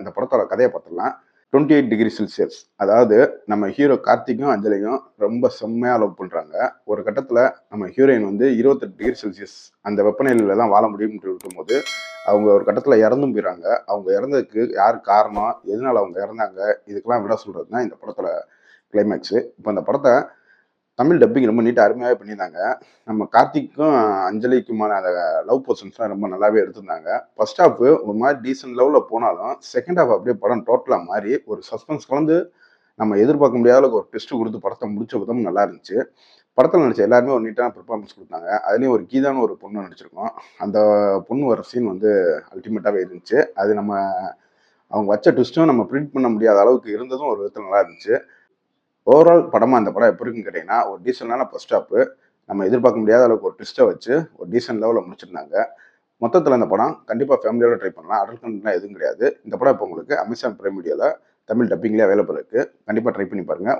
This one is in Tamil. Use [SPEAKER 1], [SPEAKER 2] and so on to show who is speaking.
[SPEAKER 1] இந்த படத்தோட கதையை பார்த்துடலாம். 28 டிகிரி செல்சியஸ். அதாவது நம்ம ஹீரோ கார்த்திக்கும் அஞ்சலியும் ரொம்ப செம்மையா லவ் பண்றாங்க. ஒரு கட்டத்துல நம்ம ஹீரோயின் வந்து 28 டிகிரி செல்சியஸ் அந்த வெப்பநிலையில தான் வாழ முடியும்னு இருக்கும்போது அவங்க ஒரு கட்டத்துல இறந்தும் போயிடுறாங்க. அவங்க இறந்ததுக்கு யார் காரணம், எதனால அவங்க இறந்தாங்க, இதுக்கெல்லாம் விட சொல்றது தான் இந்த படத்தோட கிளைமேக்ஸ். இப்போ அந்த படத்தை தமிழ் டப்பிங் ரொம்ப நீட்டாக அருமையாகவே பண்ணியிருந்தாங்க. நம்ம கார்த்திக்கும் அஞ்சலிக்குமான அந்த லவ் போர்ஷன்ஸ்லாம் ரொம்ப நல்லாவே எடுத்திருந்தாங்க. ஃபர்ஸ்ட் ஹாஃப் ஒரு மாதிரி டீசென்ட் லெவலில் போனாலும் செகண்ட் ஹாஃப் அப்படியே படம் டோட்டலாக மாறி ஒரு சஸ்பென்ஸ் கலந்து நம்ம எதிர்பார்க்க முடியாத அளவுக்கு ஒரு ட்விஸ்ட் கொடுத்து படத்தை முடிச்ச விதமும் நல்லா இருந்துச்சு. படத்தில் நடிச்ச எல்லாருமே ஒரு நீட்டான பெர்ஃபார்மன்ஸ் கொடுத்தாங்க. அதுலேயும் ஒரு கீதான்னு ஒரு பொண்ணு நடிச்சிருக்கோம். அந்த பொண்ணு வர சீன் வந்து அல்டிமேட்டாகவே இருந்துச்சு. அது நம்ம அவங்க வச்ச ட்விஸ்ட்டும் நம்ம ப்ரிடிக்ட் பண்ண முடியாத அளவுக்கு இருந்ததும் ஒரு விதத்தில் நல்லா இருந்துச்சு. ஓவரால் படமா அந்த படம் எப்படி இருக்குன்னு கேட்டீங்கன்னா, ஒரு டீசென்டான ஃபர்ஸ்ட் ஹாஃப் நம்ம எதிர்பார்க்க முடியாத அளவுக்கு ஒரு ட்விஸ்ட்டை வச்சு ஒரு டீசென்ட் லெவலில் முடிச்சிருந்தாங்க. மொத்தத்தில் இந்த படம் கண்டிப்பாக ஃபேமிலியோட ட்ரை பண்ணலாம். அடல்ட் கண்டென்ட்லாம் எதுவும் கிடையாது. இந்த படம் இப்போ உங்களுக்கு அமேசான் பிரைம் வீடியோவில் தமிழ் டப்பிங்லேயே அவைலபிள் இருக்குது. கண்டிப்பாக ட்ரை பண்ணி பாருங்கள்.